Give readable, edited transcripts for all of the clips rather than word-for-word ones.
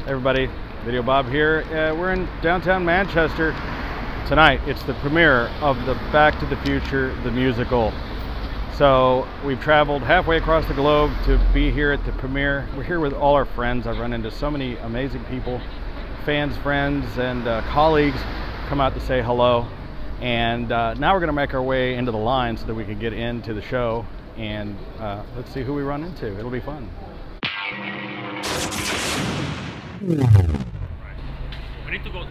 Everybody, Videobob here. We're in downtown Manchester tonight. It's the premiere of the Back to the Future, the musical. So we've traveled halfway across the globe to be here at the premiere. We're here with all our friends. I've run into so many amazing people, fans, friends, and colleagues come out to say hello. And now we're going to make our way into the line so that we can get into the show. And let's see who we run into. It'll be fun. We need to go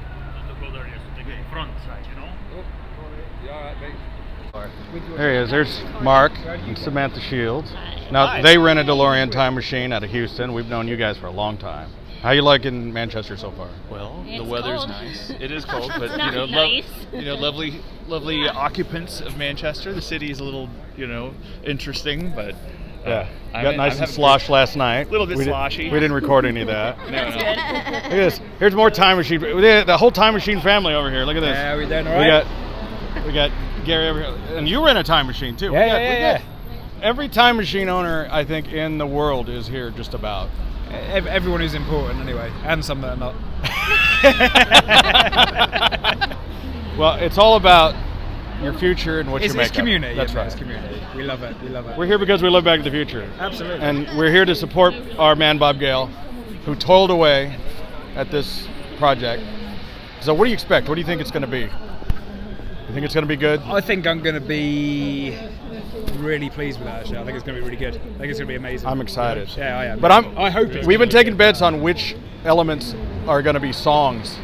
there, yes, to the front side, you know? There he is. There's Mark and Samantha Shields. Now, they rent a DeLorean time machine out of Houston. We've known you guys for a long time. How you liking Manchester so far? Well, it's the weather's cold. nice. It is cold, but It's not nice. lovely occupants of Manchester. The city is a little, interesting, but Yeah, got nice and slosh last night. A little bit sloshy. We didn't record any of that. No. Look at this. Here's more time machine. The whole time machine family over here. Look at this. Yeah, we doing all right? We got Gary over here, and you rent a time machine too. Yeah. Every time machine owner I think in the world is here, just about. Everyone who's important anyway, and some that are not. Well, it's all about your future and what you're making. It's community. That's right. It's community. We love it. We love it. We're here because we love Back to the Future. Absolutely. And we're here to support our man Bob Gale, who toiled away at this project. So what do you expect? What do you think it's going to be? You think it's going to be good? I think I'm going to be really pleased with that, actually. I think it's going to be really good. I think it's going to be amazing. I'm excited. Yeah, I am. But I hope it's we've been gonna be taking good. bets on which elements are going to be songs,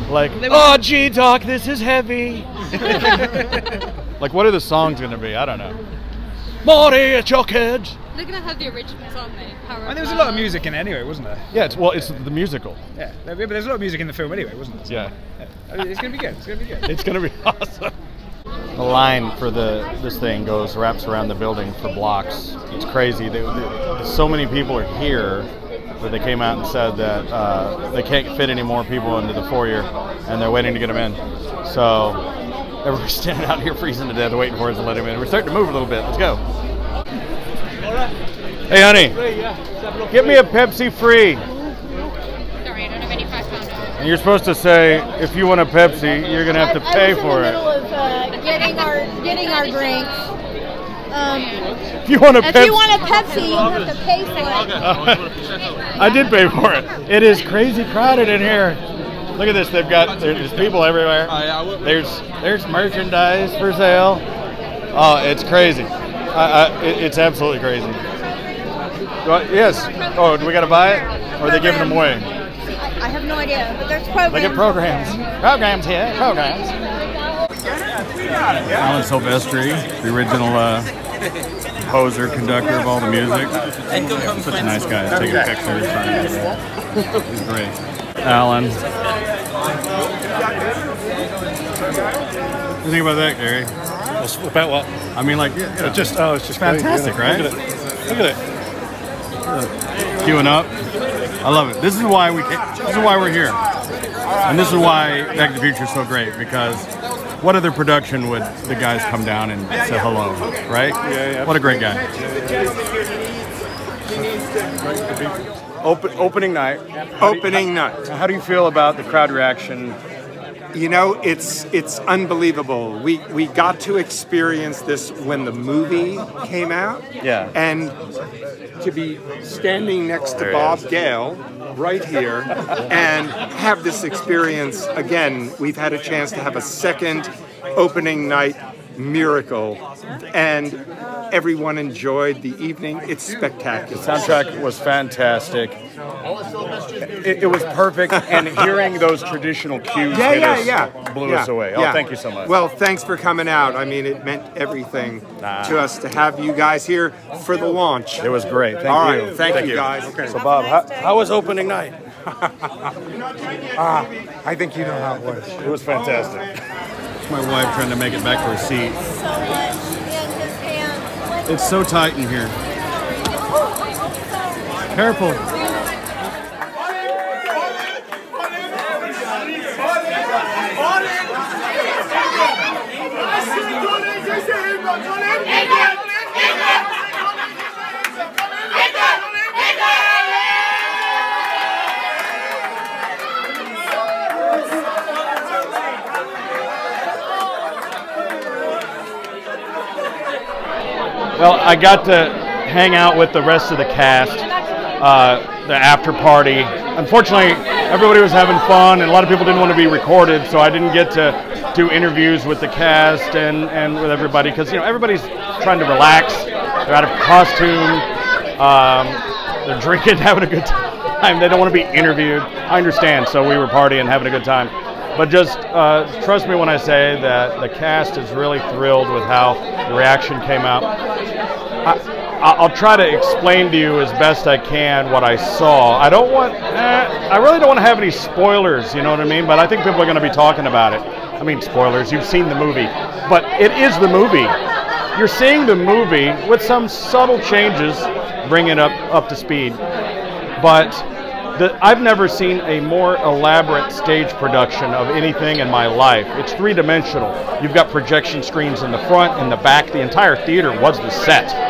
like, oh, gee, Doc, this is heavy. Like, what are the songs going to be? I don't know. Marty, it's your kids. They're gonna have the originals, aren't they? And there was a lot of music in it anyway, wasn't there? Yeah, it's the musical. Yeah, but there's a lot of music in the film anyway, wasn't there? Yeah. I mean, it's going to be good. It's going to be good. It's going to be awesome. The line for this thing wraps around the building for blocks. It's crazy. So many people are here that they came out and said that they can't fit any more people into the foyer, and they're waiting to get them in. So everybody's standing out here freezing to death, waiting for us to let them in. We're starting to move a little bit. Let's go. Hey, honey, get me a Pepsi free. Sorry, I don't have any £5. And you're supposed to say, if you want a Pepsi, you're going to have to pay for it. I was in the middle of getting our drinks. If you want a If Pepsi, you want a Pepsi, you'll have to pay for it. I did pay for it. It is crazy crowded in here. Look at this. There's people everywhere. There's merchandise for sale. Oh, it's crazy. It's absolutely crazy. Yes. Oh, do we got to buy it? Or are they giving them away? I have no idea, but there's programs. Look at programs. Programs here. Programs. Alan Silvestri, the original composer, conductor of all the music. Such a nice guy. Taking pictures. He's great. Alan. What do you think about that, Gary? About what? I mean, like, It's just fantastic, great, right? Look at it. Queuing up. I love it. This is why we're here. And this is why Back to the Future is so great, because what other production would the guys come down and say hello, right? Yeah. What a great guy. Opening night. Opening night. How do you feel about the crowd reaction? You know, it's unbelievable. We got to experience this when the movie came out. Yeah. And to be standing next to Bob Gale right here and have this experience again. We've had a chance to have a second opening night miracle, and everyone enjoyed the evening. It's spectacular. The soundtrack was fantastic. It was perfect, and hearing those traditional cues blew us away. Oh, thank you so much. Well, thanks for coming out. I mean, it meant everything to us to have you guys here for the launch. It was great. Thank you. All right, thank you guys. Okay. So, Bob, how was opening night? I think you know how it was. It was fantastic. My wife trying to make it back to her seat. It's so tight in here. Careful. Well, I got to hang out with the rest of the cast, the after party. Unfortunately, everybody was having fun, and a lot of people didn't want to be recorded, so I didn't get to do interviews with the cast and with everybody, because everybody's trying to relax. They're out of costume. They're drinking, having a good time. They don't want to be interviewed. I understand, so we were partying, having a good time. But just trust me when I say that the cast is really thrilled with how the reaction came out. I'll try to explain to you as best I can what I saw. I really don't want to have any spoilers, you know what I mean? But I think people are going to be talking about it. I mean, spoilers, you've seen the movie. But it is the movie. You're seeing the movie with some subtle changes, bring it up to speed. But I've never seen a more elaborate stage production of anything in my life. It's three-dimensional. You've got projection screens in the front and the back. The entire theater was the set.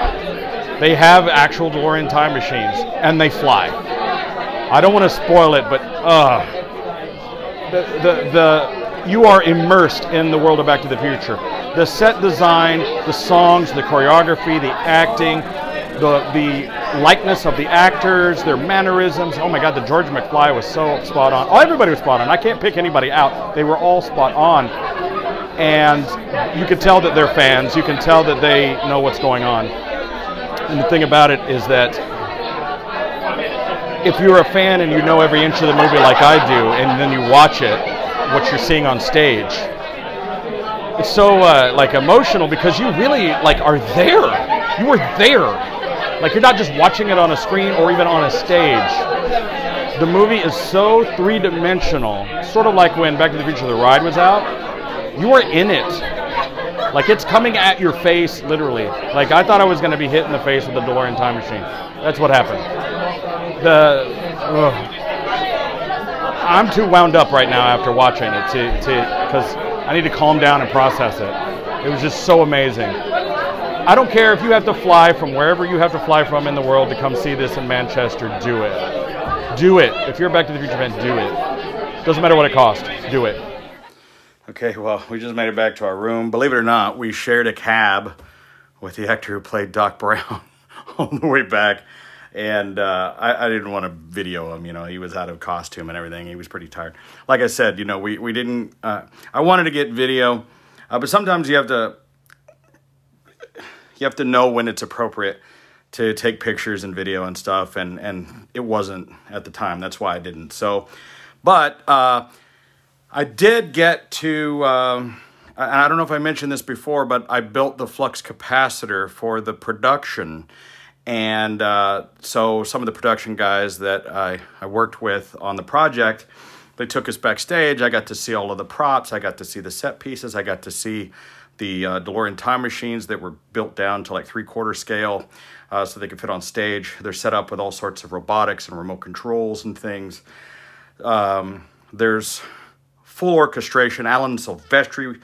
They have actual DeLorean time machines, and they fly. I don't want to spoil it, but you are immersed in the world of Back to the Future. The set design, the songs, the choreography, the acting, the likeness of the actors, their mannerisms. Oh my God, the George McFly was so spot on. Oh, everybody was spot on. I can't pick anybody out. They were all spot on. And you can tell that they're fans. You can tell that they know what's going on. And the thing about it is that if you're a fan and you know every inch of the movie like I do, and then you watch it, what you're seeing on stage, it's so like emotional, because you really are there. You were there. Like, you're not just watching it on a screen or even on a stage. The movie is so three-dimensional, sort of like when Back to the Future the ride was out. You were in it. Like, it's coming at your face, literally. Like, I thought I was going to be hit in the face with the DeLorean time machine. That's what happened. I'm too wound up right now after watching it because I need to calm down and process it. It was just so amazing. I don't care if you have to fly from wherever you have to fly from in the world to come see this in Manchester. Do it. Do it. If you're a Back to the Future fan, do it. Doesn't matter what it costs. Do it. Okay, well, we just made it back to our room. Believe it or not, we shared a cab with the actor who played Doc Brown on the way back. And I didn't want to video him, he was out of costume and everything. He was pretty tired. Like I said, we didn't, I wanted to get video, but sometimes you have to know when it's appropriate to take pictures and video and stuff, and it wasn't at the time. That's why I didn't. So, but I did get to, I don't know if I mentioned this before, but I built the flux capacitor for the production. And so some of the production guys that I worked with on the project, they took us backstage. I got to see all of the props. I got to see the set pieces. I got to see the DeLorean time machines that were built down to like 3/4 scale so they could fit on stage. They're set up with all sorts of robotics and remote controls and things. There's full orchestration. Alan Silvestri,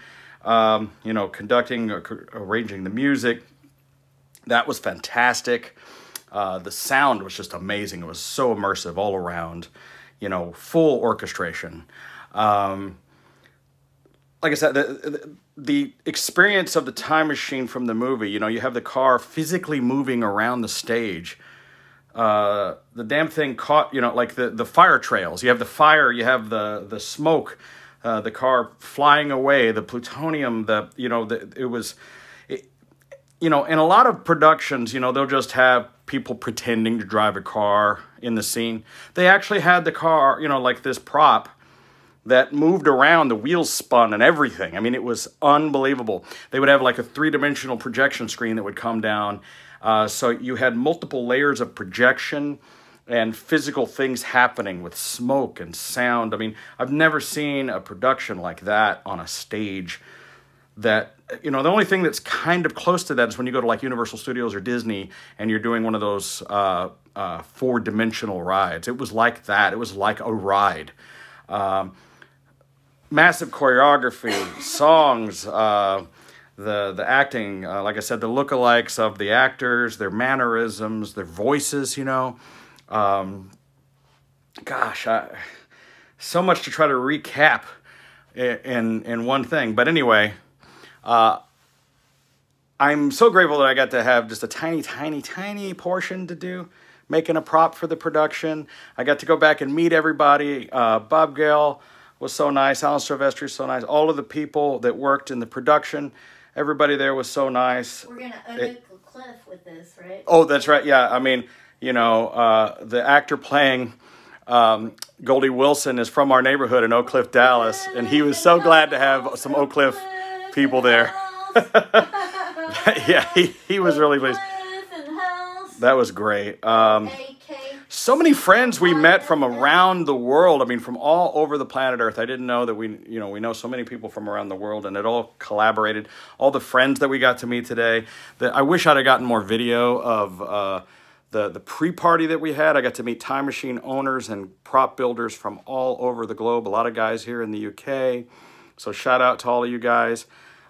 conducting, arranging the music. That was fantastic. The sound was just amazing. It was so immersive all around, full orchestration. Like I said, the experience of the time machine from the movie, you have the car physically moving around the stage. The damn thing caught, like the fire trails. You have the fire, you have the smoke, the car flying away, the plutonium, in a lot of productions, they'll just have people pretending to drive a car in the scene. They actually had the car, like this prop that moved around, the wheels spun and everything. I mean, it was unbelievable. They would have like a three-dimensional projection screen that would come down. So you had multiple layers of projection and physical things happening with smoke and sound. I mean, I've never seen a production like that on a stage. That, the only thing that's kind of close to that is when you go to like Universal Studios or Disney and you're doing one of those four-dimensional rides. It was like that. It was like a ride. Massive choreography, songs, the acting, like I said, the lookalikes of the actors, their mannerisms, their voices, Gosh, so much to try to recap in one thing. But anyway, I'm so grateful that I got to have just a tiny, tiny, tiny portion to do, making a prop for the production. I got to go back and meet everybody. Bob Gale was so nice. Alan Silvestri was so nice. All of the people that worked in the production, everybody there was so nice. We're going to own a cliff with this, right? Oh, that's right. Yeah, I mean, you know, the actor playing Goldie Wilson is from our neighborhood in Oak Cliff, Dallas, and he was so glad to have some Oak Cliff people there. Yeah, he was really pleased. That was great. So many friends we met from around the world. I mean, from all over the planet Earth. I didn't know that we know so many people from around the world, and it all collaborated. All the friends that we got to meet today. I wish I'd have gotten more video of the pre-party that we had. I got to meet time machine owners and prop builders from all over the globe. A lot of guys here in the UK. So shout out to all of you guys.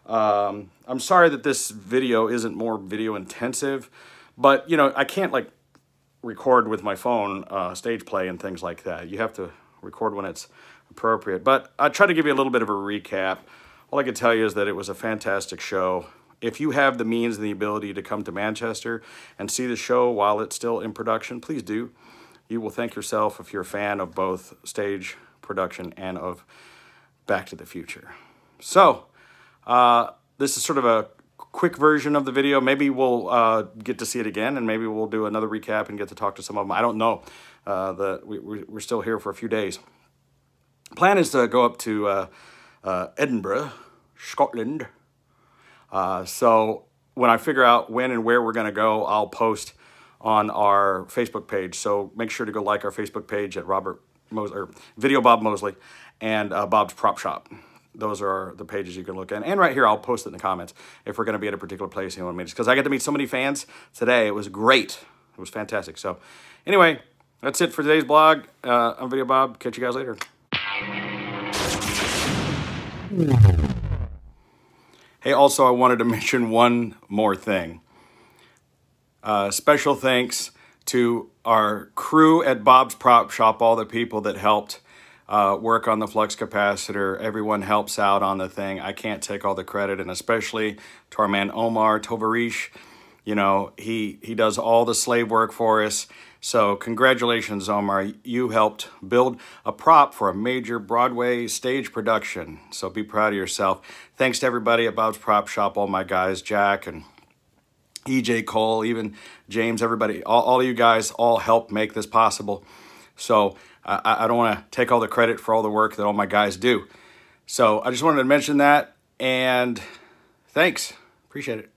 I'm sorry that this video isn't more video intensive, but you know, I can't like record with my phone stage play and things like that. You have to record when it's appropriate. But I try to give you a little bit of a recap. All I can tell you is that it was a fantastic show. If you have the means and the ability to come to Manchester and see the show while it's still in production, please do. You will thank yourself if you're a fan of both stage production and of Back to the Future. So, this is sort of a quick version of the video. Maybe we'll get to see it again, and maybe we'll do another recap and get to talk to some of them. I don't know. We're still here for a few days. Plan is to go up to Edinburgh, Scotland. So when I figure out when and where we're going to go, I'll post on our Facebook page. So make sure to go like our Facebook page at Videobob Moseley and Bob's Prop Shop. Those are the pages you can look at. And right here, I'll post it in the comments if we're going to be at a particular place you want to meet us. Because I got to meet so many fans today. It was great. It was fantastic. So anyway, that's it for today's blog. I'm Videobob. Catch you guys later. Hey, also, I wanted to mention one more thing. Special thanks to our crew at Bob's Prop Shop, all the people that helped work on the flux capacitor. Everyone helps out on the thing. I can't take all the credit, and especially to our man Omar Tovarish. You know, he does all the slave work for us. So congratulations, Omar. You helped build a prop for a major Broadway stage production. So be proud of yourself. Thanks to everybody at Bob's Prop Shop, all my guys, Jack and EJ Cole, even James, everybody, all of you guys all helped make this possible. So I don't want to take all the credit for all the work that all my guys do. So I just wanted to mention that, and thanks. Appreciate it.